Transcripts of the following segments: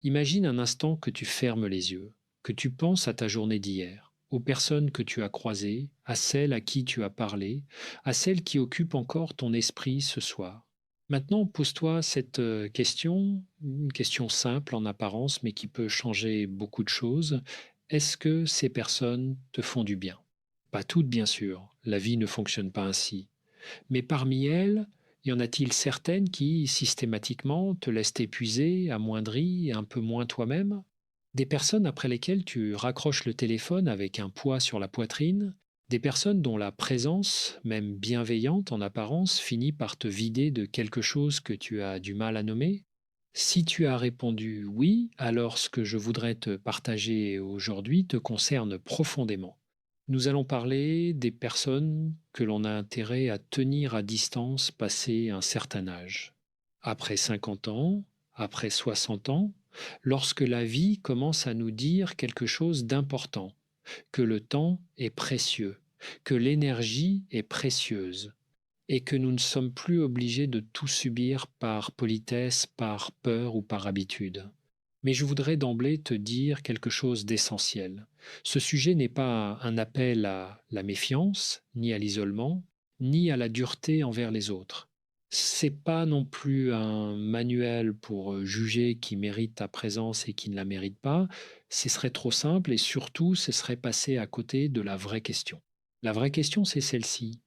Imagine un instant que tu fermes les yeux, que tu penses à ta journée d'hier, aux personnes que tu as croisées, à celles à qui tu as parlé, à celles qui occupent encore ton esprit ce soir. Maintenant, pose-toi cette question, une question simple en apparence, mais qui peut changer beaucoup de choses. Est-ce que ces personnes te font du bien? Pas toutes, bien sûr. La vie ne fonctionne pas ainsi. Mais parmi elles, y en a-t-il certaines qui, systématiquement, te laissent épuisé, amoindri, un peu moins toi-même? Des personnes après lesquelles tu raccroches le téléphone avec un poids sur la poitrine? Des personnes dont la présence, même bienveillante en apparence, finit par te vider de quelque chose que tu as du mal à nommer? Si tu as répondu oui, alors ce que je voudrais te partager aujourd'hui te concerne profondément. Nous allons parler des personnes que l'on a intérêt à tenir à distance passé un certain âge. Après 50 ans, après 60 ans, lorsque la vie commence à nous dire quelque chose d'important, que le temps est précieux, que l'énergie est précieuse, et que nous ne sommes plus obligés de tout subir par politesse, par peur ou par habitude. Mais je voudrais d'emblée te dire quelque chose d'essentiel. Ce sujet n'est pas un appel à la méfiance, ni à l'isolement, ni à la dureté envers les autres. C'est pas non plus un manuel pour juger qui mérite ta présence et qui ne la mérite pas. Ce serait trop simple et surtout, ce serait passer à côté de la vraie question. La vraie question, c'est celle-ci.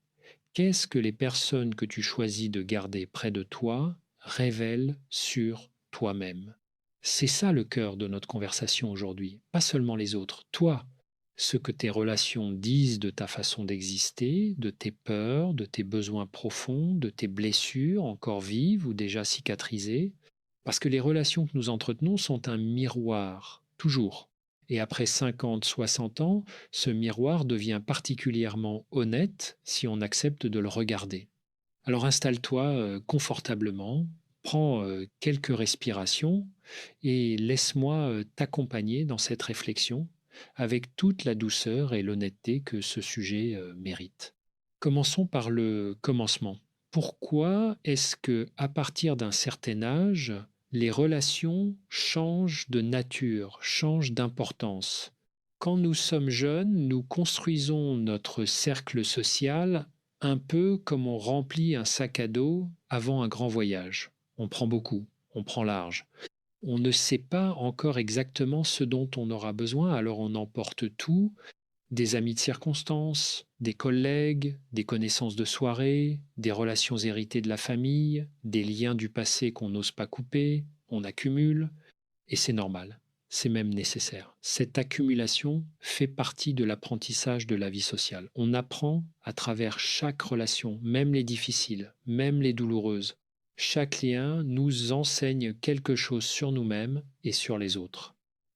Qu'est-ce que les personnes que tu choisis de garder près de toi révèlent sur toi-même? C'est ça le cœur de notre conversation aujourd'hui, pas seulement les autres, toi. Ce que tes relations disent de ta façon d'exister, de tes peurs, de tes besoins profonds, de tes blessures encore vives ou déjà cicatrisées. Parce que les relations que nous entretenons sont un miroir, toujours. Et après 50, 60 ans, ce miroir devient particulièrement honnête si on accepte de le regarder. Alors installe-toi confortablement, prends quelques respirations et laisse-moi t'accompagner dans cette réflexion avec toute la douceur et l'honnêteté que ce sujet mérite. Commençons par le commencement. Pourquoi est-ce que à partir d'un certain âge, les relations changent de nature, changent d'importance? Quand nous sommes jeunes, nous construisons notre cercle social un peu comme on remplit un sac à dos avant un grand voyage. On prend beaucoup, on prend large. On ne sait pas encore exactement ce dont on aura besoin, alors on emporte tout, des amis de circonstance, des collègues, des connaissances de soirée, des relations héritées de la famille, des liens du passé qu'on n'ose pas couper, on accumule, et c'est normal, c'est même nécessaire. Cette accumulation fait partie de l'apprentissage de la vie sociale. On apprend à travers chaque relation, même les difficiles, même les douloureuses. Chaque lien nous enseigne quelque chose sur nous-mêmes et sur les autres.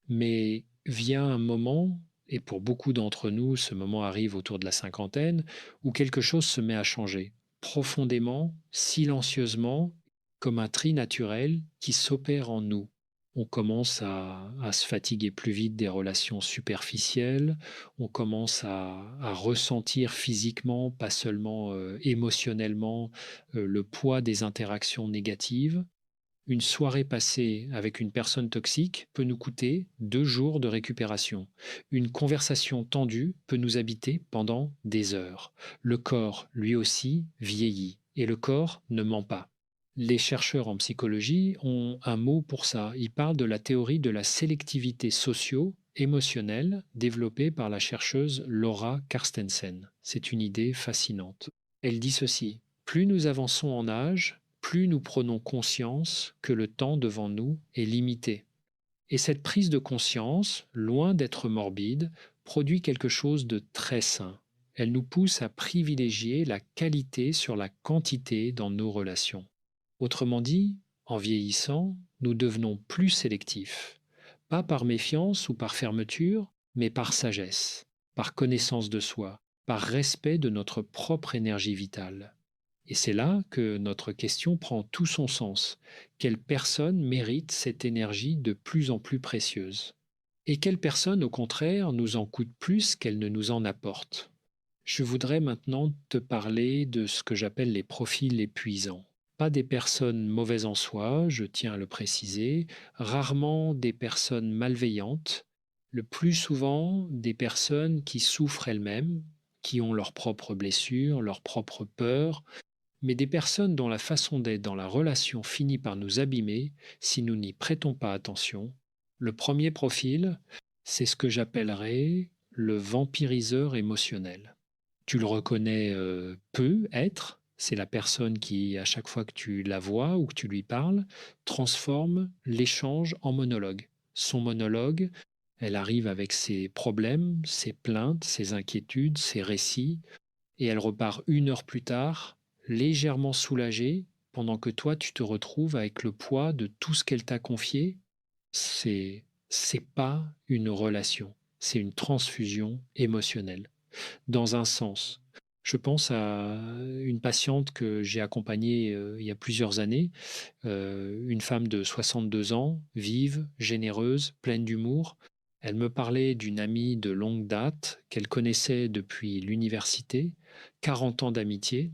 Mais vient un moment, et pour beaucoup d'entre nous, ce moment arrive autour de la cinquantaine, où quelque chose se met à changer, profondément, silencieusement, comme un tri naturel qui s'opère en nous. On commence à se fatiguer plus vite des relations superficielles, on commence à ressentir physiquement, pas seulement émotionnellement, le poids des interactions négatives. Une soirée passée avec une personne toxique peut nous coûter 2 jours de récupération. Une conversation tendue peut nous habiter pendant des heures. Le corps, lui aussi, vieillit et le corps ne ment pas. Les chercheurs en psychologie ont un mot pour ça. Ils parlent de la théorie de la sélectivité socio-émotionnelle développée par la chercheuse Laura Carstensen. C'est une idée fascinante. Elle dit ceci: plus nous avançons en âge, plus nous prenons conscience que le temps devant nous est limité. Et cette prise de conscience, loin d'être morbide, produit quelque chose de très sain. Elle nous pousse à privilégier la qualité sur la quantité dans nos relations. Autrement dit, en vieillissant, nous devenons plus sélectifs, pas par méfiance ou par fermeture, mais par sagesse, par connaissance de soi, par respect de notre propre énergie vitale. Et c'est là que notre question prend tout son sens. Quelle personne mérite cette énergie de plus en plus précieuse? Et quelle personne, au contraire, nous en coûte plus qu'elle ne nous en apporte? Je voudrais maintenant te parler de ce que j'appelle les profils épuisants. Pas des personnes mauvaises en soi, je tiens à le préciser, rarement des personnes malveillantes, le plus souvent des personnes qui souffrent elles-mêmes, qui ont leurs propres blessures, leurs propres peurs, mais des personnes dont la façon d'être dans la relation finit par nous abîmer si nous n'y prêtons pas attention. Le premier profil, c'est ce que j'appellerais le vampiriseur émotionnel. Tu le reconnais peu être, c'est la personne qui, à chaque fois que tu la vois ou que tu lui parles, transforme l'échange en monologue. Son monologue, elle arrive avec ses problèmes, ses plaintes, ses inquiétudes, ses récits, et elle repart 1 heure plus tard, légèrement soulagée, pendant que toi, tu te retrouves avec le poids de tout ce qu'elle t'a confié. C'est, c'est pas une relation, c'est une transfusion émotionnelle dans un sens. Je pense à une patiente que j'ai accompagnée il y a plusieurs années, une femme de 62 ans, vive, généreuse, pleine d'humour. Elle me parlait d'une amie de longue date qu'elle connaissait depuis l'université, 40 ans d'amitié,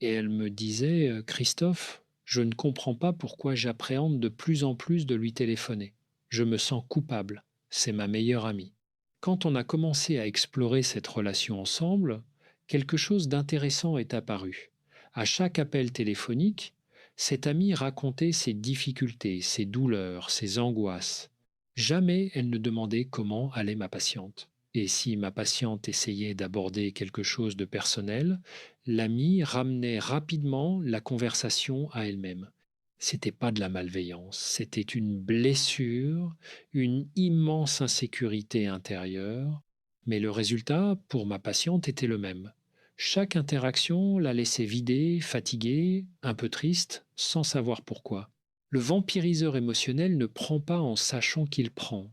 et elle me disait, Christophe, je ne comprends pas pourquoi j'appréhende de plus en plus de lui téléphoner. Je me sens coupable. C'est ma meilleure amie. Quand on a commencé à explorer cette relation ensemble, quelque chose d'intéressant est apparu. À chaque appel téléphonique, cette amie racontait ses difficultés, ses douleurs, ses angoisses. Jamais elle ne demandait comment allait ma patiente. Et si ma patiente essayait d'aborder quelque chose de personnel, l'amie ramenait rapidement la conversation à elle-même. C'était pas de la malveillance, c'était une blessure, une immense insécurité intérieure, mais le résultat pour ma patiente était le même. Chaque interaction la laissait vidée, fatiguée, un peu triste, sans savoir pourquoi. Le vampiriseur émotionnel ne prend pas en sachant qu'il prend.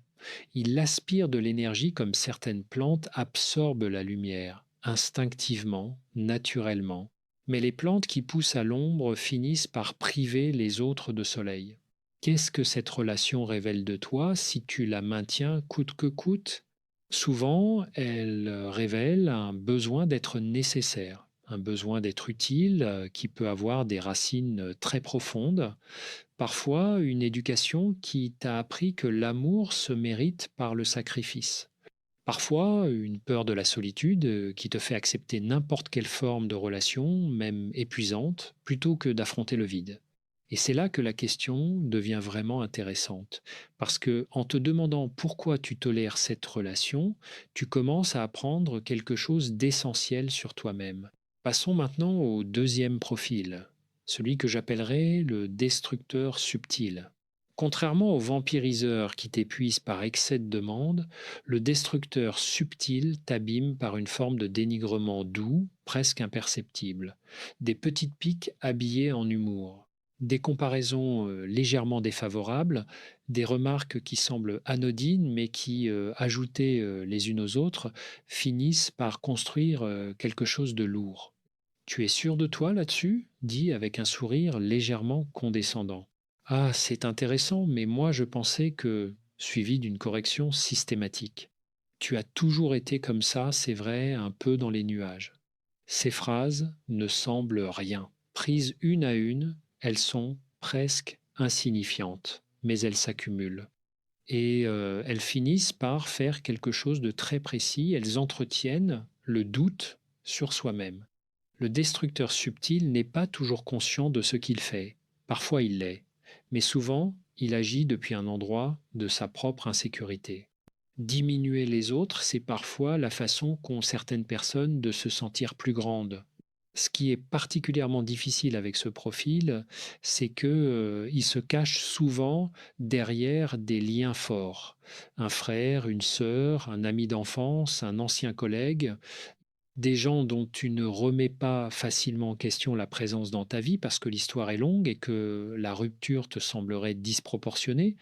Il aspire de l'énergie comme certaines plantes absorbent la lumière, instinctivement, naturellement. Mais les plantes qui poussent à l'ombre finissent par priver les autres de soleil. Qu'est-ce que cette relation révèle de toi si tu la maintiens coûte que coûte? Souvent, elle révèle un besoin d'être nécessaire, un besoin d'être utile qui peut avoir des racines très profondes. Parfois, une éducation qui t'a appris que l'amour se mérite par le sacrifice. Parfois, une peur de la solitude qui te fait accepter n'importe quelle forme de relation, même épuisante, plutôt que d'affronter le vide. Et c'est là que la question devient vraiment intéressante. Parce que en te demandant pourquoi tu tolères cette relation, tu commences à apprendre quelque chose d'essentiel sur toi-même. Passons maintenant au deuxième profil, celui que j'appellerais le destructeur subtil. Contrairement au vampiriseur qui t'épuise par excès de demande, le destructeur subtil t'abîme par une forme de dénigrement doux, presque imperceptible, des petites piques habillées en humour, des comparaisons légèrement défavorables, des remarques qui semblent anodines mais qui, ajoutées les unes aux autres, finissent par construire quelque chose de lourd. Tu es sûr de toi là-dessus? Dit avec un sourire légèrement condescendant. Ah, c'est intéressant, mais moi je pensais que, suivi d'une correction systématique. Tu as toujours été comme ça, c'est vrai, un peu dans les nuages. Ces phrases ne semblent rien. Prises une à une, elles sont presque insignifiantes, mais elles s'accumulent. Et elles finissent par faire quelque chose de très précis, elles entretiennent le doute sur soi-même. Le destructeur subtil n'est pas toujours conscient de ce qu'il fait. Parfois il l'est, mais souvent il agit depuis un endroit de sa propre insécurité. Diminuer les autres, c'est parfois la façon qu'ont certaines personnes de se sentir plus grandes. Ce qui est particulièrement difficile avec ce profil, c'est que, il se cache souvent derrière des liens forts. Un frère, une sœur, un ami d'enfance, un ancien collègue, des gens dont tu ne remets pas facilement en question la présence dans ta vie parce que l'histoire est longue et que la rupture te semblerait disproportionnée.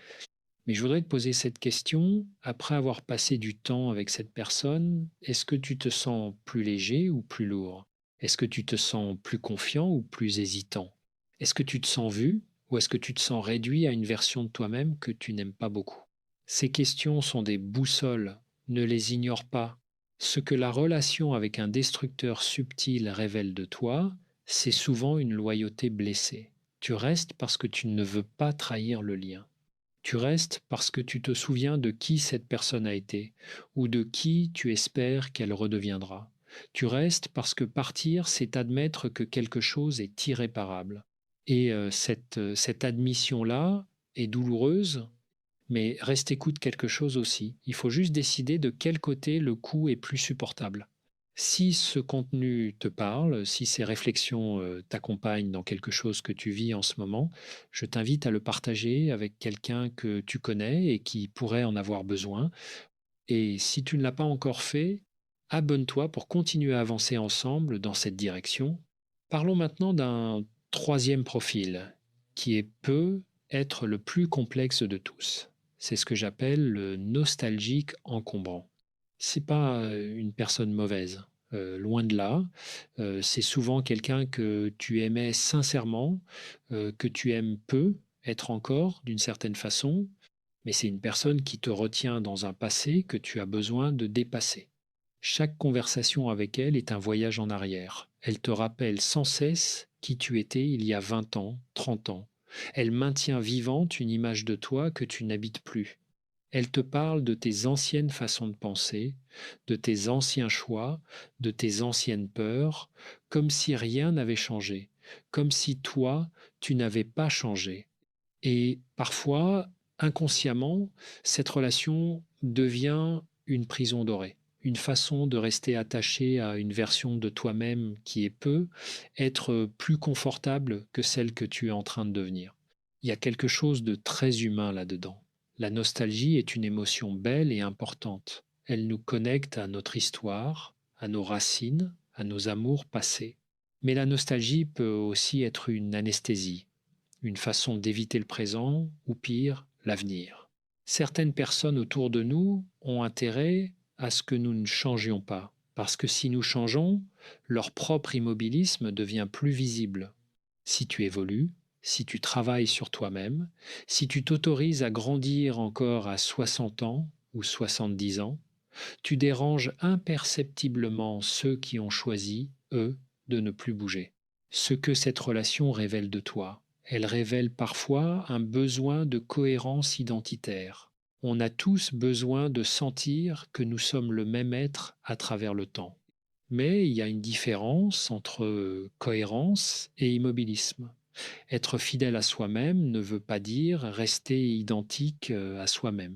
Mais je voudrais te poser cette question, après avoir passé du temps avec cette personne, est-ce que tu te sens plus léger ou plus lourd? Est-ce que tu te sens plus confiant ou plus hésitant? Est-ce que tu te sens vu ou est-ce que tu te sens réduit à une version de toi-même que tu n'aimes pas beaucoup? Ces questions sont des boussoles, ne les ignore pas. Ce que la relation avec un destructeur subtil révèle de toi, c'est souvent une loyauté blessée. Tu restes parce que tu ne veux pas trahir le lien. Tu restes parce que tu te souviens de qui cette personne a été ou de qui tu espères qu'elle redeviendra. Tu restes parce que partir, c'est admettre que quelque chose est irréparable. Et cette admission-là est douloureuse, mais rester coûte quelque chose aussi. Il faut juste décider de quel côté le coup est plus supportable. Si ce contenu te parle, si ces réflexions t'accompagnent dans quelque chose que tu vis en ce moment, je t'invite à le partager avec quelqu'un que tu connais et qui pourrait en avoir besoin. Et si tu ne l'as pas encore fait, abonne-toi pour continuer à avancer ensemble dans cette direction. Parlons maintenant d'un troisième profil qui peut être le plus complexe de tous. C'est ce que j'appelle le nostalgique encombrant. C'est pas une personne mauvaise, loin de là. C'est souvent quelqu'un que tu aimais sincèrement, que tu aimes peu être encore d'une certaine façon, mais c'est une personne qui te retient dans un passé que tu as besoin de dépasser. Chaque conversation avec elle est un voyage en arrière. Elle te rappelle sans cesse qui tu étais il y a 20 ans, 30 ans. Elle maintient vivante une image de toi que tu n'habites plus. Elle te parle de tes anciennes façons de penser, de tes anciens choix, de tes anciennes peurs, comme si rien n'avait changé, comme si toi, tu n'avais pas changé. Et parfois, inconsciemment, cette relation devient une prison dorée, une façon de rester attaché à une version de toi-même qui est peu, être plus confortable que celle que tu es en train de devenir. Il y a quelque chose de très humain là-dedans. La nostalgie est une émotion belle et importante. Elle nous connecte à notre histoire, à nos racines, à nos amours passés. Mais la nostalgie peut aussi être une anesthésie, une façon d'éviter le présent ou pire, l'avenir. Certaines personnes autour de nous ont intérêt à ce que nous ne changions pas, parce que si nous changeons, leur propre immobilisme devient plus visible. Si tu évolues, si tu travailles sur toi-même, si tu t'autorises à grandir encore à 60 ans ou 70 ans, tu déranges imperceptiblement ceux qui ont choisi, eux, de ne plus bouger. Ce que cette relation révèle de toi, elle révèle parfois un besoin de cohérence identitaire. On a tous besoin de sentir que nous sommes le même être à travers le temps. Mais il y a une différence entre cohérence et immobilisme. Être fidèle à soi-même ne veut pas dire rester identique à soi-même.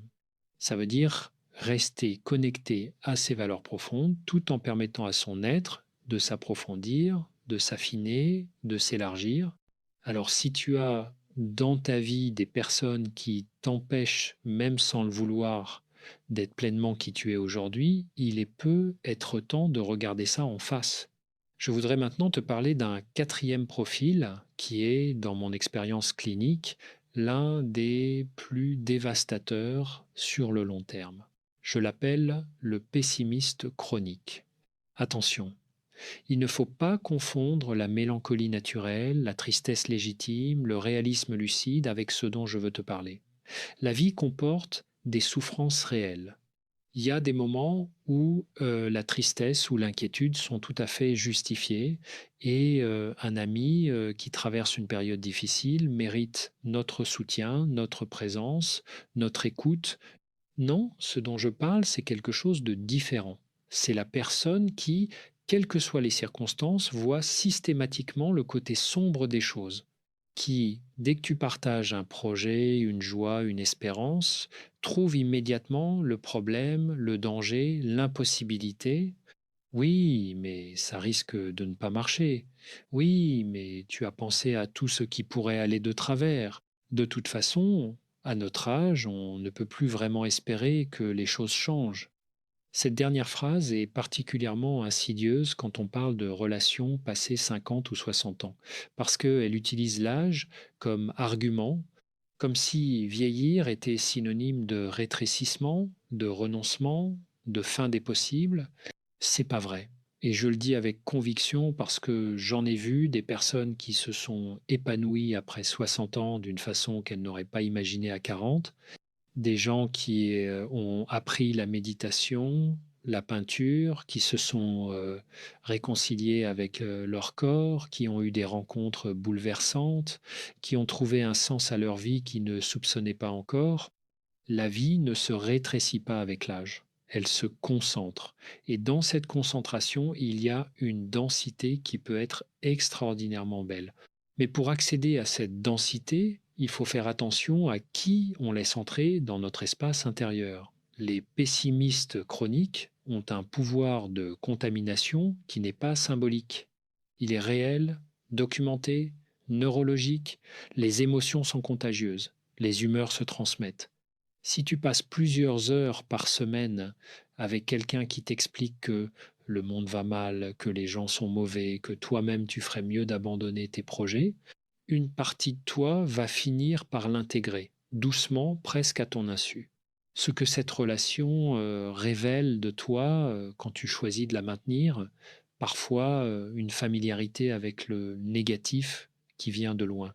Ça veut dire rester connecté à ses valeurs profondes tout en permettant à son être de s'approfondir, de s'affiner, de s'élargir. Alors si tu as dans ta vie des personnes qui t'empêchent, même sans le vouloir, d'être pleinement qui tu es aujourd'hui, il est peut être temps de regarder ça en face. Je voudrais maintenant te parler d'un quatrième profil qui est, dans mon expérience clinique, l'un des plus dévastateurs sur le long terme. Je l'appelle le pessimiste chronique. Attention, il ne faut pas confondre la mélancolie naturelle, la tristesse légitime, le réalisme lucide avec ce dont je veux te parler. La vie comporte des souffrances réelles. Il y a des moments où la tristesse ou l'inquiétude sont tout à fait justifiées et un ami qui traverse une période difficile mérite notre soutien, notre présence, notre écoute. Non, ce dont je parle, c'est quelque chose de différent. C'est la personne qui, quelles que soient les circonstances, voit systématiquement le côté sombre des choses, qui, dès que tu partages un projet, une joie, une espérance, trouve immédiatement le problème, le danger, l'impossibilité. Oui, mais ça risque de ne pas marcher. Oui, mais tu as pensé à tout ce qui pourrait aller de travers. De toute façon, à notre âge, on ne peut plus vraiment espérer que les choses changent. Cette dernière phrase est particulièrement insidieuse quand on parle de relations passées 50 ou 60 ans, parce qu'elle utilise l'âge comme argument, comme si vieillir était synonyme de rétrécissement, de renoncement, de fin des possibles. C'est pas vrai. Et je le dis avec conviction parce que j'en ai vu des personnes qui se sont épanouies après 60 ans d'une façon qu'elles n'auraient pas imaginée à 40, des gens qui ont appris la méditation, la peinture, qui se sont réconciliés avec leur corps, qui ont eu des rencontres bouleversantes, qui ont trouvé un sens à leur vie qu'ils ne soupçonnaient pas encore. La vie ne se rétrécit pas avec l'âge, elle se concentre. Et dans cette concentration, il y a une densité qui peut être extraordinairement belle. Mais pour accéder à cette densité, il faut faire attention à qui on laisse entrer dans notre espace intérieur. Les pessimistes chroniques ont un pouvoir de contamination qui n'est pas symbolique. Il est réel, documenté, neurologique. Les émotions sont contagieuses, les humeurs se transmettent. Si tu passes plusieurs heures par semaine avec quelqu'un qui t'explique que le monde va mal, que les gens sont mauvais, que toi-même tu ferais mieux d'abandonner tes projets, une partie de toi va finir par l'intégrer, doucement, presque à ton insu. Ce que cette relation révèle de toi quand tu choisis de la maintenir, parfois une familiarité avec le négatif qui vient de loin.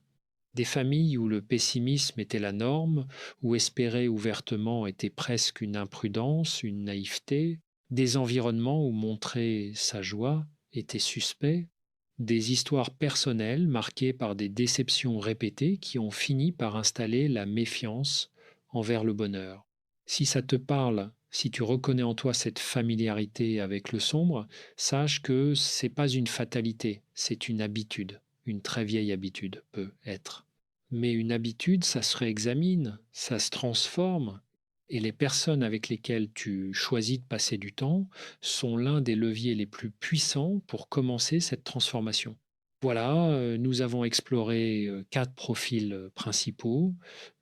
Des familles où le pessimisme était la norme, où espérer ouvertement était presque une imprudence, une naïveté, des environnements où montrer sa joie était suspect, des histoires personnelles marquées par des déceptions répétées qui ont fini par installer la méfiance envers le bonheur. Si ça te parle, si tu reconnais en toi cette familiarité avec le sombre, sache que c'est pas une fatalité, c'est une habitude, une très vieille habitude peut être. Mais une habitude, ça se réexamine, ça se transforme, et les personnes avec lesquelles tu choisis de passer du temps sont l'un des leviers les plus puissants pour commencer cette transformation. Voilà, nous avons exploré 4 profils principaux,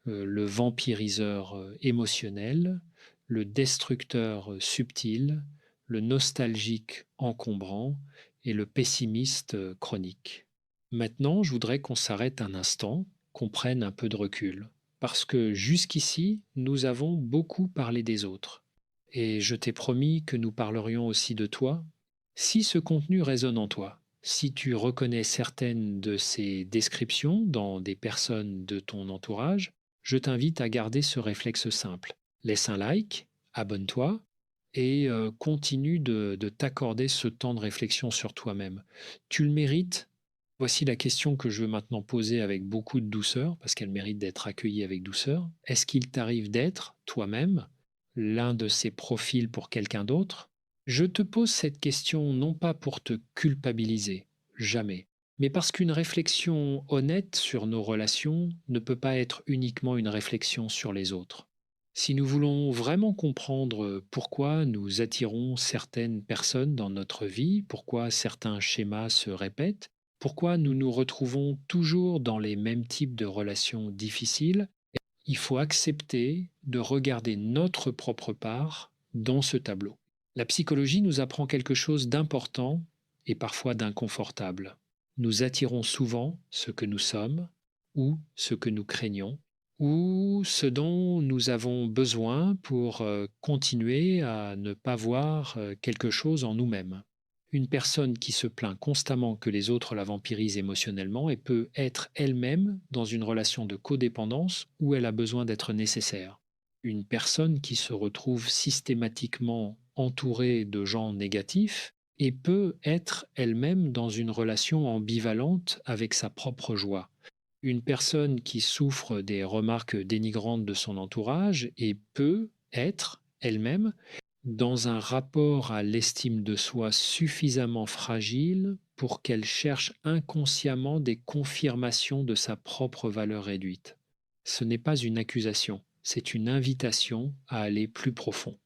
le vampiriseur émotionnel, le destructeur subtil, le nostalgique encombrant et le pessimiste chronique. Maintenant, je voudrais qu'on s'arrête un instant, qu'on prenne un peu de recul, parce que jusqu'ici, nous avons beaucoup parlé des autres. Et je t'ai promis que nous parlerions aussi de toi. Si ce contenu résonne en toi, si tu reconnais certaines de ces descriptions dans des personnes de ton entourage, je t'invite à garder ce réflexe simple. Laisse un like, abonne-toi et continue de t'accorder ce temps de réflexion sur toi-même. Tu le mérites. Voici la question que je veux maintenant poser avec beaucoup de douceur, parce qu'elle mérite d'être accueillie avec douceur. Est-ce qu'il t'arrive d'être, toi-même, l'un de ces profils pour quelqu'un d'autre? Je te pose cette question non pas pour te culpabiliser, jamais, mais parce qu'une réflexion honnête sur nos relations ne peut pas être uniquement une réflexion sur les autres. Si nous voulons vraiment comprendre pourquoi nous attirons certaines personnes dans notre vie, pourquoi certains schémas se répètent, pourquoi nous nous retrouvons toujours dans les mêmes types de relations difficiles, il faut accepter de regarder notre propre part dans ce tableau. La psychologie nous apprend quelque chose d'important et parfois d'inconfortable. Nous attirons souvent ce que nous sommes ou ce que nous craignons ou ce dont nous avons besoin pour continuer à ne pas voir quelque chose en nous-mêmes. Une personne qui se plaint constamment que les autres la vampirisent émotionnellement et peut être elle-même dans une relation de codépendance où elle a besoin d'être nécessaire. Une personne qui se retrouve systématiquement entourée de gens négatifs et peut être elle-même dans une relation ambivalente avec sa propre joie. Une personne qui souffre des remarques dénigrantes de son entourage et peut être elle-même dans un rapport à l'estime de soi suffisamment fragile pour qu'elle cherche inconsciemment des confirmations de sa propre valeur réduite. Ce n'est pas une accusation, c'est une invitation à aller plus profond.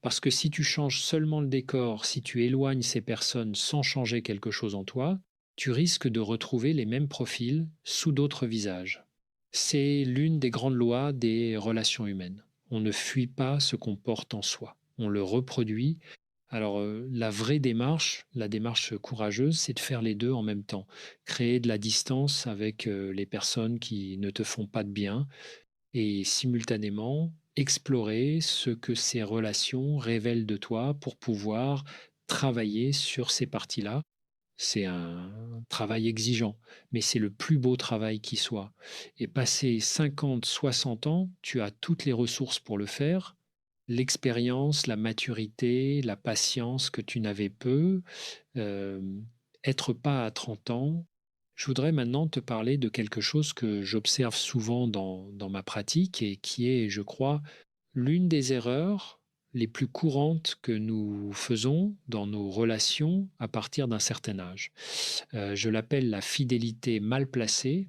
Parce que si tu changes seulement le décor, si tu éloignes ces personnes sans changer quelque chose en toi, tu risques de retrouver les mêmes profils sous d'autres visages. C'est l'une des grandes lois des relations humaines. On ne fuit pas ce qu'on porte en soi, on le reproduit. Alors la vraie démarche, la démarche courageuse, c'est de faire les deux en même temps. Créer de la distance avec les personnes qui ne te font pas de bien et simultanément explorer ce que ces relations révèlent de toi pour pouvoir travailler sur ces parties-là. C'est un travail exigeant, mais c'est le plus beau travail qui soit. Et passé 50, 60 ans, tu as toutes les ressources pour le faire, l'expérience, la maturité, la patience que tu n'avais peu, euh, être pas à 30 ans. Je voudrais maintenant te parler de quelque chose que j'observe souvent dans ma pratique et qui est, je crois, l'une des erreurs les plus courantes que nous faisons dans nos relations à partir d'un certain âge. Je l'appelle la fidélité mal placée.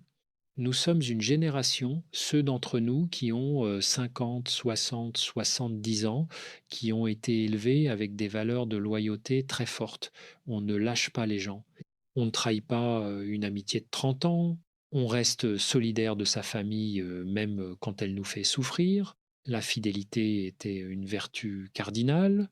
Nous sommes une génération, ceux d'entre nous qui ont 50, 60, 70 ans, qui ont été élevés avec des valeurs de loyauté très fortes. On ne lâche pas les gens. On ne trahit pas une amitié de 30 ans. On reste solidaire de sa famille même quand elle nous fait souffrir. La fidélité était une vertu cardinale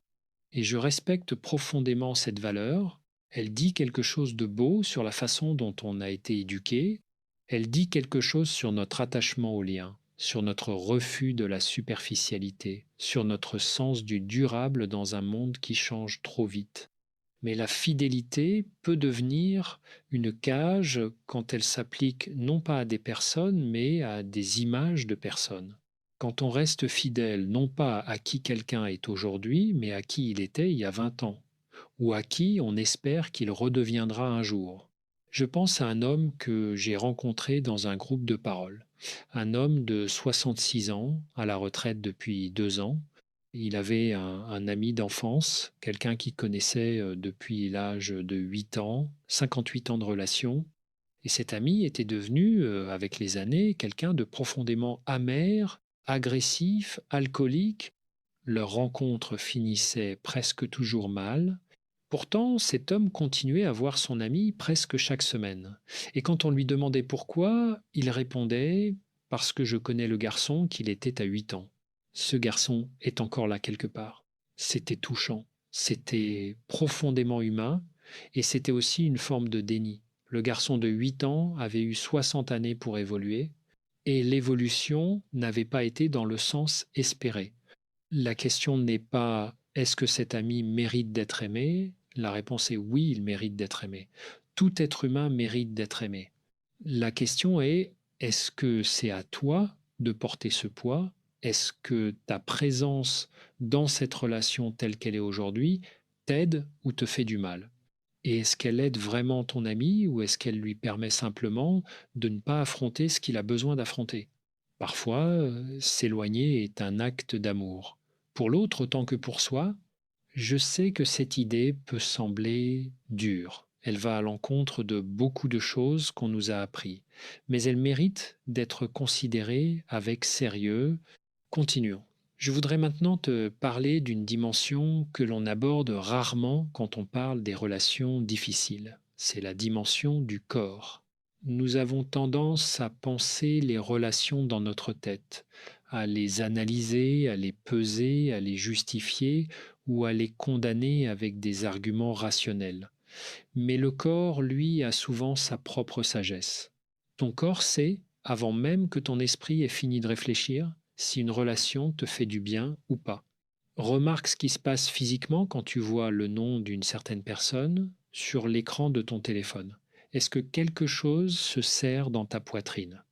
et je respecte profondément cette valeur. Elle dit quelque chose de beau sur la façon dont on a été éduqué. Elle dit quelque chose sur notre attachement au lien, sur notre refus de la superficialité, sur notre sens du durable dans un monde qui change trop vite. Mais la fidélité peut devenir une cage quand elle s'applique non pas à des personnes, mais à des images de personnes. Quand on reste fidèle non pas à qui quelqu'un est aujourd'hui, mais à qui il était il y a 20 ans, ou à qui on espère qu'il redeviendra un jour. Je pense à un homme que j'ai rencontré dans un groupe de parole, un homme de 66 ans, à la retraite depuis 2 ans. Il avait un ami d'enfance, quelqu'un qu'il connaissait depuis l'âge de 8 ans, 58 ans de relation. Et cet ami était devenu, avec les années, quelqu'un de profondément amer, agressif, alcoolique. Leur rencontre finissait presque toujours mal. Pourtant, cet homme continuait à voir son ami presque chaque semaine. Et quand on lui demandait pourquoi, il répondait: parce que je connais le garçon qu'il était à 8 ans. Ce garçon est encore là quelque part. C'était touchant, c'était profondément humain, et c'était aussi une forme de déni. Le garçon de 8 ans avait eu 60 années pour évoluer, et l'évolution n'avait pas été dans le sens espéré. La question n'est pas est-ce que cet ami mérite d'être aimé? La réponse est oui, il mérite d'être aimé. Tout être humain mérite d'être aimé. La question est est-ce que c'est à toi de porter ce poids? Est-ce que ta présence dans cette relation telle qu'elle est aujourd'hui t'aide ou te fait du mal? Et est-ce qu'elle aide vraiment ton ami ou est-ce qu'elle lui permet simplement de ne pas affronter ce qu'il a besoin d'affronter? Parfois, s'éloigner est un acte d'amour. Pour l'autre autant que pour soi, je sais que cette idée peut sembler dure. Elle va à l'encontre de beaucoup de choses qu'on nous a appris, mais elle mérite d'être considérée avec sérieux. Continuons. Je voudrais maintenant te parler d'une dimension que l'on aborde rarement quand on parle des relations difficiles. C'est la dimension du corps. Nous avons tendance à penser les relations dans notre tête, à les analyser, à les peser, à les justifier ou à les condamner avec des arguments rationnels. Mais le corps, lui, a souvent sa propre sagesse. Ton corps sait, avant même que ton esprit ait fini de réfléchir, si une relation te fait du bien ou pas. Remarque ce qui se passe physiquement quand tu vois le nom d'une certaine personne sur l'écran de ton téléphone. Est-ce que quelque chose se serre dans ta poitrine?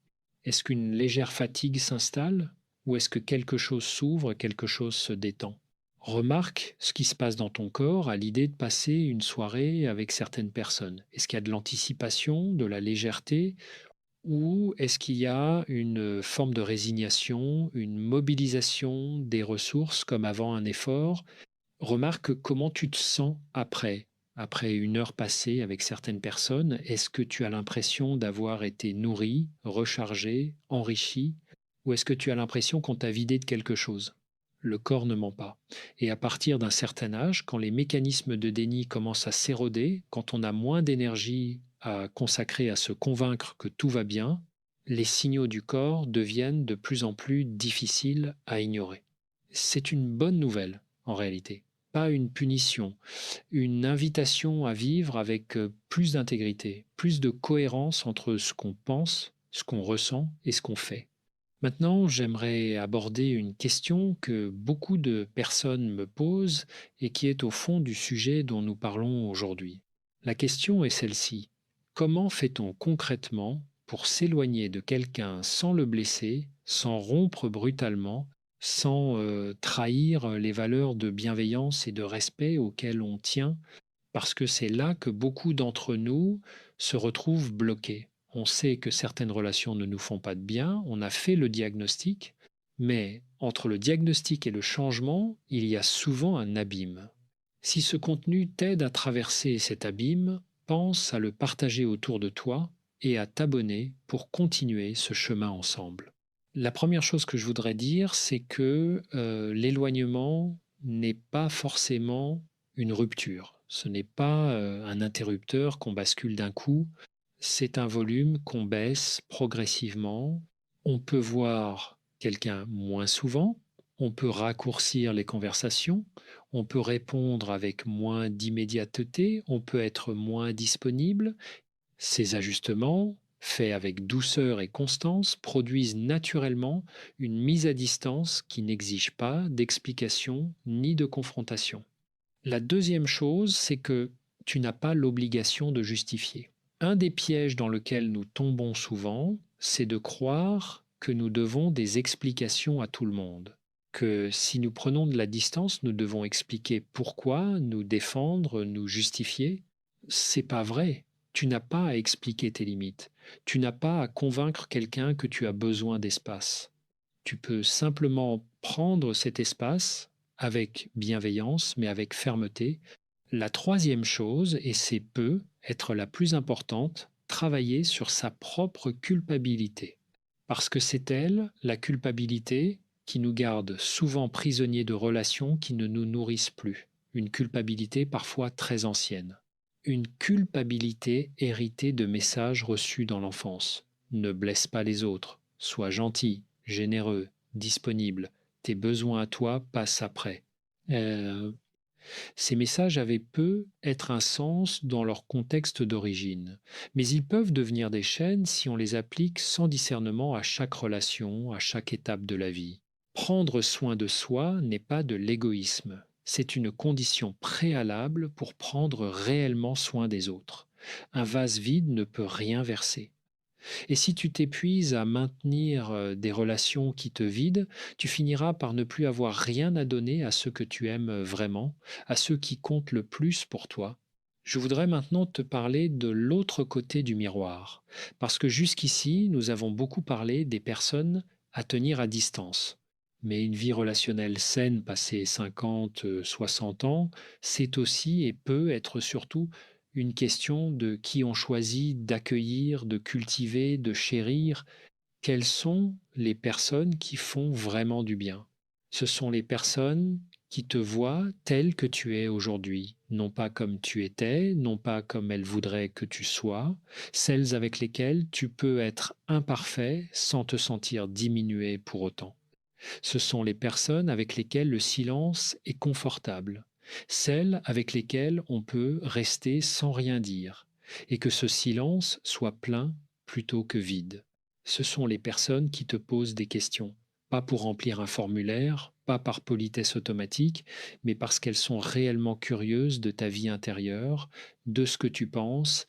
Est-ce qu'une légère fatigue s'installe? Ou est-ce que quelque chose s'ouvre, quelque chose se détend? Remarque ce qui se passe dans ton corps à l'idée de passer une soirée avec certaines personnes. Est-ce qu'il y a de l'anticipation, de la légèreté, ou est-ce qu'il y a une forme de résignation, une mobilisation des ressources comme avant un effort? Remarque comment tu te sens après une heure passée avec certaines personnes. Est-ce que tu as l'impression d'avoir été nourri, rechargé, enrichi, ou est-ce que tu as l'impression qu'on t'a vidé de quelque chose? Le corps ne ment pas. Et à partir d'un certain âge, quand les mécanismes de déni commencent à s'éroder, quand on a moins d'énergie à consacrer à se convaincre que tout va bien, les signaux du corps deviennent de plus en plus difficiles à ignorer. C'est une bonne nouvelle, en réalité, pas une punition, une invitation à vivre avec plus d'intégrité, plus de cohérence entre ce qu'on pense, ce qu'on ressent et ce qu'on fait. Maintenant, j'aimerais aborder une question que beaucoup de personnes me posent et qui est au fond du sujet dont nous parlons aujourd'hui. La question est celle-ci. Comment fait-on concrètement pour s'éloigner de quelqu'un sans le blesser, sans rompre brutalement, sans trahir les valeurs de bienveillance et de respect auxquelles on tient, parce que c'est là que beaucoup d'entre nous se retrouvent bloqués. On sait que certaines relations ne nous font pas de bien, on a fait le diagnostic, mais entre le diagnostic et le changement, il y a souvent un abîme. Si ce contenu t'aide à traverser cet abîme, pense à le partager autour de toi et à t'abonner pour continuer ce chemin ensemble. La première chose que je voudrais dire, c'est que l'éloignement n'est pas forcément une rupture. Ce n'est pas un interrupteur qu'on bascule d'un coup. C'est un volume qu'on baisse progressivement. On peut voir quelqu'un moins souvent. On peut raccourcir les conversations. On peut répondre avec moins d'immédiateté. On peut être moins disponible. Ces ajustements, faits avec douceur et constance, produisent naturellement une mise à distance qui n'exige pas d'explication ni de confrontation. La deuxième chose, c'est que tu n'as pas l'obligation de justifier. Un des pièges dans lequel nous tombons souvent, c'est de croire que nous devons des explications à tout le monde. Que si nous prenons de la distance, nous devons expliquer pourquoi, nous défendre, nous justifier. C'est pas vrai. Tu n'as pas à expliquer tes limites. Tu n'as pas à convaincre quelqu'un que tu as besoin d'espace. Tu peux simplement prendre cet espace avec bienveillance, mais avec fermeté. La troisième chose, et c'est peut être la plus importante, travailler sur sa propre culpabilité. Parce que c'est elle, la culpabilité, qui nous garde souvent prisonniers de relations qui ne nous nourrissent plus. Une culpabilité parfois très ancienne. Une culpabilité héritée de messages reçus dans l'enfance. Ne blesse pas les autres, sois gentil, généreux, disponible, tes besoins à toi passent après. Euh, Ces messages avaient peu être un sens dans leur contexte d'origine, mais ils peuvent devenir des chaînes si on les applique sans discernement à chaque relation, à chaque étape de la vie. Prendre soin de soi n'est pas de l'égoïsme, c'est une condition préalable pour prendre réellement soin des autres. Un vase vide ne peut rien verser. Et si tu t'épuises à maintenir des relations qui te vident, tu finiras par ne plus avoir rien à donner à ceux que tu aimes vraiment, à ceux qui comptent le plus pour toi. Je voudrais maintenant te parler de l'autre côté du miroir, parce que jusqu'ici, nous avons beaucoup parlé des personnes à tenir à distance. Mais une vie relationnelle saine passée 50, 60 ans, c'est aussi et peut être surtout une question de qui on choisit d'accueillir, de cultiver, de chérir. Quelles sont les personnes qui font vraiment du bien? Ce sont les personnes qui te voient tel que tu es aujourd'hui, non pas comme tu étais, non pas comme elles voudraient que tu sois, celles avec lesquelles tu peux être imparfait sans te sentir diminué pour autant. Ce sont les personnes avec lesquelles le silence est confortable, celles avec lesquelles on peut rester sans rien dire, et que ce silence soit plein plutôt que vide. Ce sont les personnes qui te posent des questions, pas pour remplir un formulaire, pas par politesse automatique, mais parce qu'elles sont réellement curieuses de ta vie intérieure, de ce que tu penses,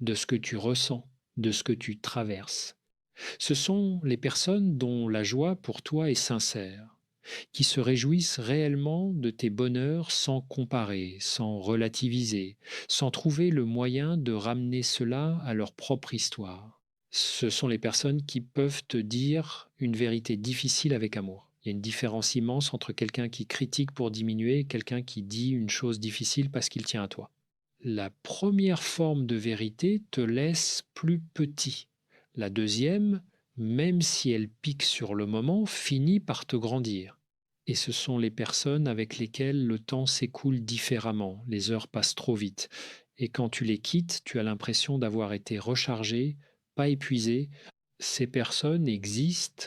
de ce que tu ressens, de ce que tu traverses. Ce sont les personnes dont la joie pour toi est sincère, qui se réjouissent réellement de tes bonheurs sans comparer, sans relativiser, sans trouver le moyen de ramener cela à leur propre histoire. Ce sont les personnes qui peuvent te dire une vérité difficile avec amour. Il y a une différence immense entre quelqu'un qui critique pour diminuer et quelqu'un qui dit une chose difficile parce qu'il tient à toi. La première forme de vérité te laisse plus petit. La deuxième, même si elle pique sur le moment, finit par te grandir. Et ce sont les personnes avec lesquelles le temps s'écoule différemment, les heures passent trop vite. Et quand tu les quittes, tu as l'impression d'avoir été rechargé, pas épuisé. Ces personnes existent,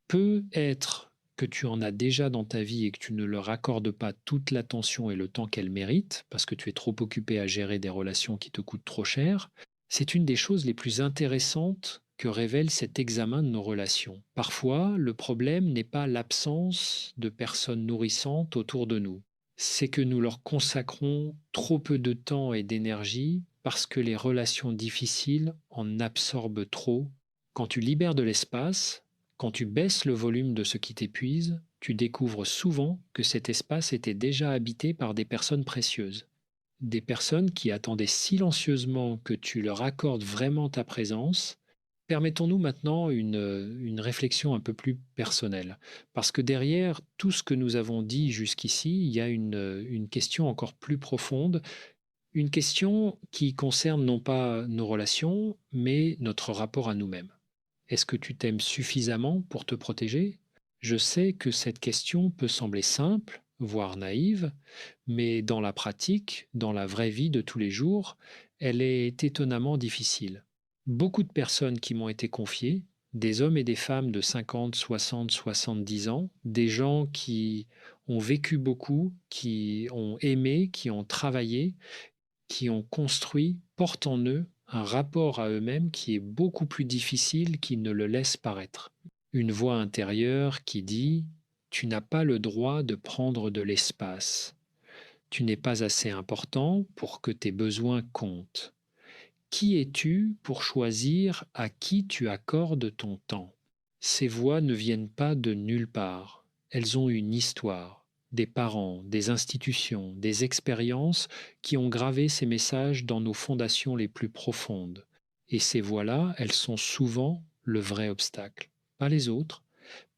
peut être que tu en as déjà dans ta vie et que tu ne leur accordes pas toute l'attention et le temps qu'elles méritent, parce que tu es trop occupé à gérer des relations qui te coûtent trop cher. C'est une des choses les plus intéressantes que révèle cet examen de nos relations. Parfois, le problème n'est pas l'absence de personnes nourrissantes autour de nous, c'est que nous leur consacrons trop peu de temps et d'énergie parce que les relations difficiles en absorbent trop. Quand tu libères de l'espace, quand tu baisses le volume de ce qui t'épuise, tu découvres souvent que cet espace était déjà habité par des personnes précieuses. Des personnes qui attendaient silencieusement que tu leur accordes vraiment ta présence. Permettons-nous maintenant une réflexion un peu plus personnelle. Parce que derrière tout ce que nous avons dit jusqu'ici, il y a une question encore plus profonde, une question qui concerne non pas nos relations, mais notre rapport à nous-mêmes. Est-ce que tu t'aimes suffisamment pour te protéger? Je sais que cette question peut sembler simple, voire naïve, mais dans la pratique, dans la vraie vie de tous les jours, elle est étonnamment difficile. Beaucoup de personnes qui m'ont été confiées, des hommes et des femmes de 50, 60, 70 ans, des gens qui ont vécu beaucoup, qui ont aimé, qui ont travaillé, qui ont construit, portent en eux un rapport à eux-mêmes qui est beaucoup plus difficile qu'ils ne le laissent paraître. Une voix intérieure qui dit: Tu n'as pas le droit de prendre de l'espace. Tu n'es pas assez important pour que tes besoins comptent. Qui es-tu pour choisir à qui tu accordes ton temps? Ces voix ne viennent pas de nulle part. Elles ont une histoire, des parents, des institutions, des expériences qui ont gravé ces messages dans nos fondations les plus profondes. Et ces voix-là, elles sont souvent le vrai obstacle. Pas les autres,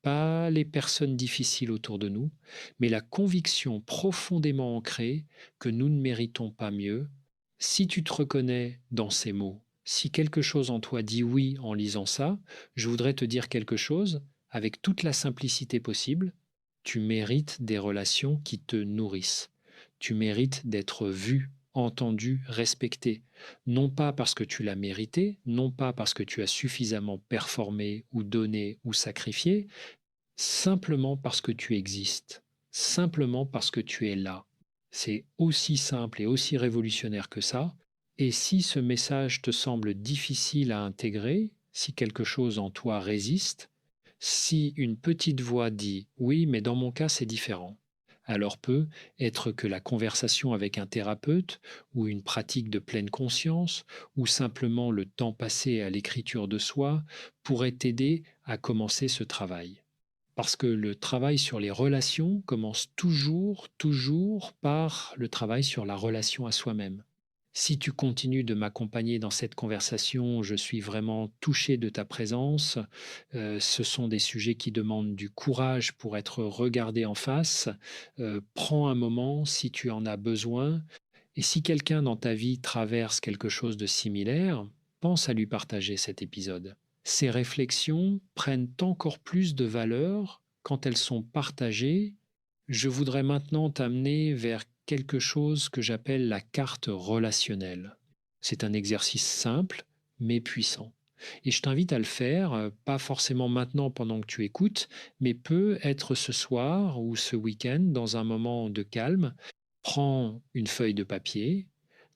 pas les personnes difficiles autour de nous, mais la conviction profondément ancrée que nous ne méritons pas mieux. Si tu te reconnais dans ces mots, si quelque chose en toi dit oui en lisant ça, je voudrais te dire quelque chose avec toute la simplicité possible. Tu mérites des relations qui te nourrissent. Tu mérites d'être vu, entendu, respecté. Non pas parce que tu l'as mérité, non pas parce que tu as suffisamment performé ou donné ou sacrifié, simplement parce que tu existes, simplement parce que tu es là. C'est aussi simple et aussi révolutionnaire que ça. Et si ce message te semble difficile à intégrer, si quelque chose en toi résiste, si une petite voix dit oui, mais dans mon cas c'est différent, alors peut être que la conversation avec un thérapeute ou une pratique de pleine conscience ou simplement le temps passé à l'écriture de soi pourrait t'aider à commencer ce travail. Parce que le travail sur les relations commence toujours, toujours par le travail sur la relation à soi-même. Si tu continues de m'accompagner dans cette conversation, je suis vraiment touché de ta présence. Ce sont des sujets qui demandent du courage pour être regardés en face. Prends un moment si tu en as besoin. Et si quelqu'un dans ta vie traverse quelque chose de similaire, pense à lui partager cet épisode. Ces réflexions prennent encore plus de valeur quand elles sont partagées. Je voudrais maintenant t'amener vers quelque chose que j'appelle la carte relationnelle. C'est un exercice simple mais puissant. Et je t'invite à le faire, pas forcément maintenant pendant que tu écoutes, mais peut être ce soir ou ce week-end dans un moment de calme. Prends une feuille de papier,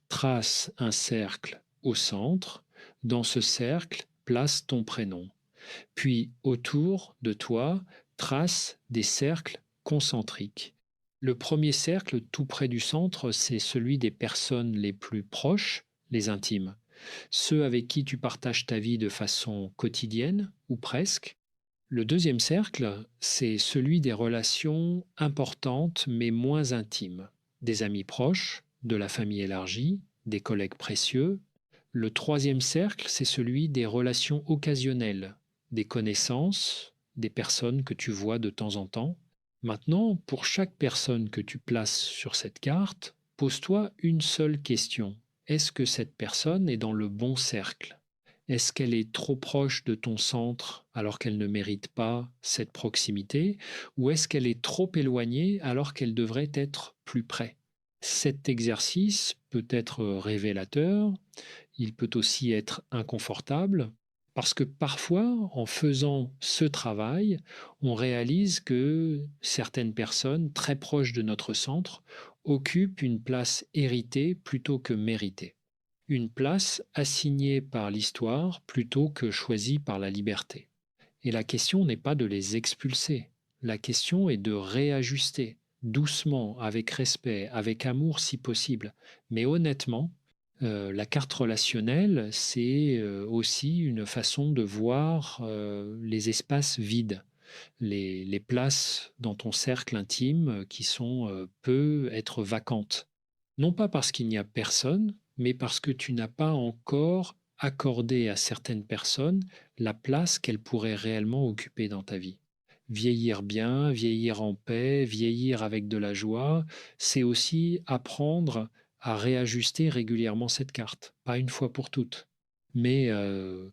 trace un cercle au centre. Dans ce cercle, place ton prénom. Puis autour de toi, trace des cercles concentriques. Le premier cercle, tout près du centre, c'est celui des personnes les plus proches, les intimes. Ceux avec qui tu partages ta vie de façon quotidienne ou presque. Le deuxième cercle, c'est celui des relations importantes mais moins intimes. Des amis proches, de la famille élargie, des collègues précieux. Le troisième cercle, c'est celui des relations occasionnelles, des connaissances, des personnes que tu vois de temps en temps. Maintenant, pour chaque personne que tu places sur cette carte, pose-toi une seule question. Est-ce que cette personne est dans le bon cercle? Est-ce qu'elle est trop proche de ton centre alors qu'elle ne mérite pas cette proximité? Ou est-ce qu'elle est trop éloignée alors qu'elle devrait être plus près? Cet exercice peut être révélateur, il peut aussi être inconfortable, parce que parfois, en faisant ce travail, on réalise que certaines personnes très proches de notre centre occupent une place héritée plutôt que méritée, une place assignée par l'histoire plutôt que choisie par la liberté. Et la question n'est pas de les expulser, la question est de réajuster, doucement, avec respect, avec amour si possible, mais honnêtement. La carte relationnelle, c'est aussi une façon de voir les espaces vides. les places dans ton cercle intime qui sont peut être vacantes. Non pas parce qu'il n'y a personne, mais parce que tu n'as pas encore accordé à certaines personnes la place qu'elles pourraient réellement occuper dans ta vie. Vieillir bien, vieillir en paix, vieillir avec de la joie, c'est aussi apprendre à réajuster régulièrement cette carte, pas une fois pour toutes, mais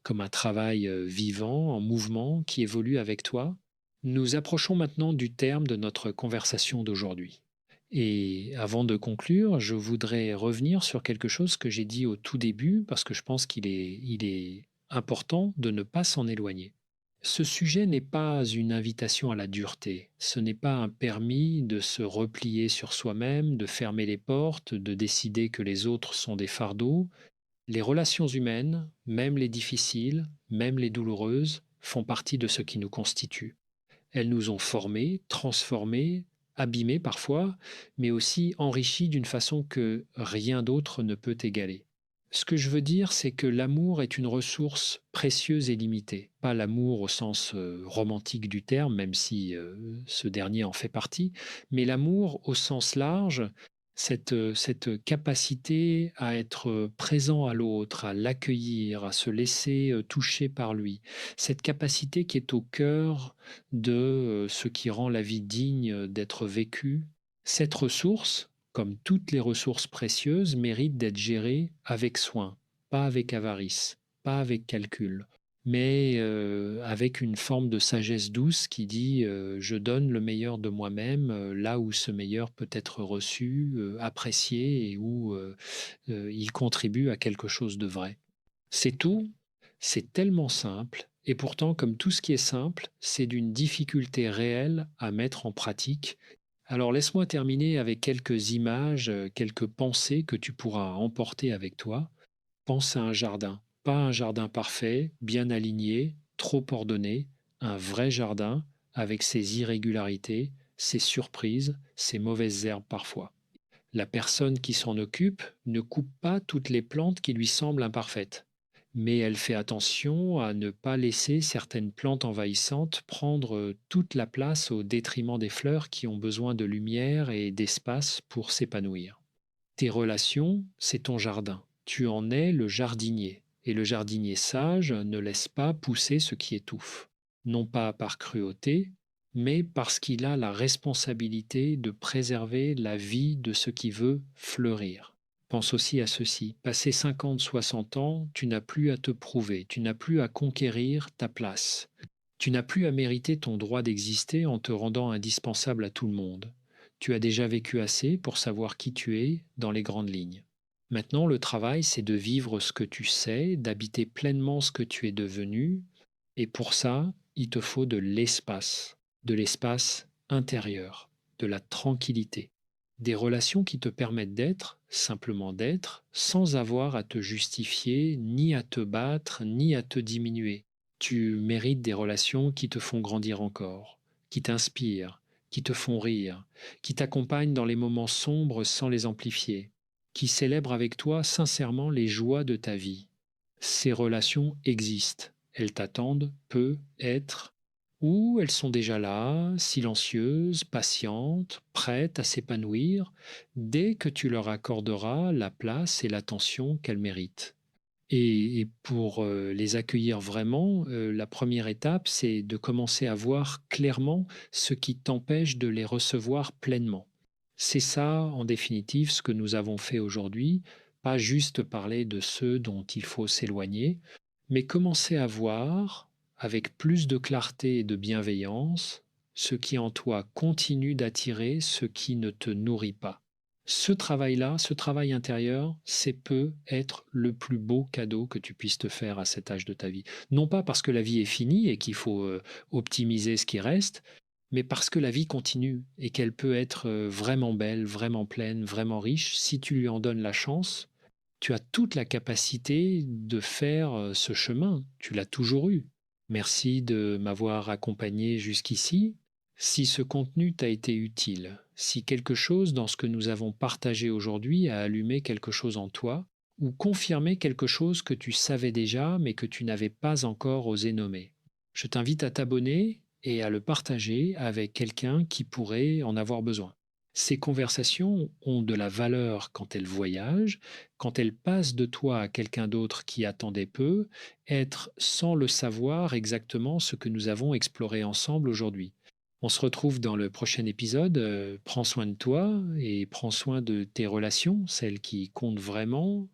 comme un travail vivant, en mouvement, qui évolue avec toi. Nous approchons maintenant du terme de notre conversation d'aujourd'hui. Et avant de conclure, je voudrais revenir sur quelque chose que j'ai dit au tout début, parce que je pense il est important de ne pas s'en éloigner. Ce sujet n'est pas une invitation à la dureté, ce n'est pas un permis de se replier sur soi-même, de fermer les portes, de décider que les autres sont des fardeaux. Les relations humaines, même les difficiles, même les douloureuses, font partie de ce qui nous constitue. Elles nous ont formés, transformés, abîmés parfois, mais aussi enrichis d'une façon que rien d'autre ne peut égaler. Ce que je veux dire, c'est que l'amour est une ressource précieuse et limitée. Pas l'amour au sens romantique du terme, même si ce dernier en fait partie, mais l'amour au sens large, cette capacité à être présent à l'autre, à l'accueillir, à se laisser toucher par lui, cette capacité qui est au cœur de ce qui rend la vie digne d'être vécue. Cette ressource, comme toutes les ressources précieuses, mérite d'être gérée avec soin, pas avec avarice, pas avec calcul, mais avec une forme de sagesse douce qui dit je donne le meilleur de moi-même là où ce meilleur peut être reçu, apprécié et où il contribue à quelque chose de vrai. C'est tout, c'est tellement simple, et pourtant, comme tout ce qui est simple, c'est d'une difficulté réelle à mettre en pratique. Alors laisse-moi terminer avec quelques images, quelques pensées que tu pourras emporter avec toi. Pense à un jardin, pas un jardin parfait, bien aligné, trop ordonné, un vrai jardin avec ses irrégularités, ses surprises, ses mauvaises herbes parfois. La personne qui s'en occupe ne coupe pas toutes les plantes qui lui semblent imparfaites, mais elle fait attention à ne pas laisser certaines plantes envahissantes prendre toute la place au détriment des fleurs qui ont besoin de lumière et d'espace pour s'épanouir. Tes relations, c'est ton jardin. Tu en es le jardinier. Et le jardinier sage ne laisse pas pousser ce qui étouffe. Non pas par cruauté, mais parce qu'il a la responsabilité de préserver la vie de ce qui veut fleurir. Pense aussi à ceci. Passé 50, 60 ans, tu n'as plus à te prouver, tu n'as plus à conquérir ta place. Tu n'as plus à mériter ton droit d'exister en te rendant indispensable à tout le monde. Tu as déjà vécu assez pour savoir qui tu es dans les grandes lignes. Maintenant, le travail, c'est de vivre ce que tu sais, d'habiter pleinement ce que tu es devenu, et pour ça, il te faut de l'espace intérieur, de la tranquillité, des relations qui te permettent d'être, simplement d'être, sans avoir à te justifier, ni à te battre, ni à te diminuer. Tu mérites des relations qui te font grandir encore, qui t'inspirent, qui te font rire, qui t'accompagnent dans les moments sombres sans les amplifier, qui célèbrent avec toi sincèrement les joies de ta vie. Ces relations existent, elles t'attendent, peut être, ou elles sont déjà là, silencieuses, patientes, prêtes à s'épanouir, dès que tu leur accorderas la place et l'attention qu'elles méritent. Et pour les accueillir vraiment, la première étape, c'est de commencer à voir clairement ce qui t'empêche de les recevoir pleinement. C'est ça, en définitive, ce que nous avons fait aujourd'hui, pas juste parler de ceux dont il faut s'éloigner, mais commencer à voir, avec plus de clarté et de bienveillance, ce qui en toi continue d'attirer ce qui ne te nourrit pas. Ce travail-là, ce travail intérieur, c'est peut être le plus beau cadeau que tu puisses te faire à cet âge de ta vie. Non pas parce que la vie est finie et qu'il faut optimiser ce qui reste, mais parce que la vie continue et qu'elle peut être vraiment belle, vraiment pleine, vraiment riche. Si tu lui en donnes la chance, tu as toute la capacité de faire ce chemin. Tu l'as toujours eu. Merci de m'avoir accompagné jusqu'ici. Si ce contenu t'a été utile, si quelque chose dans ce que nous avons partagé aujourd'hui a allumé quelque chose en toi, ou confirmé quelque chose que tu savais déjà mais que tu n'avais pas encore osé nommer, je t'invite à t'abonner et à le partager avec quelqu'un qui pourrait en avoir besoin. Ces conversations ont de la valeur quand elles voyagent, quand elles passent de toi à quelqu'un d'autre qui attendait peu, être sans le savoir exactement ce que nous avons exploré ensemble aujourd'hui. On se retrouve dans le prochain épisode. Prends soin de toi et prends soin de tes relations, celles qui comptent vraiment.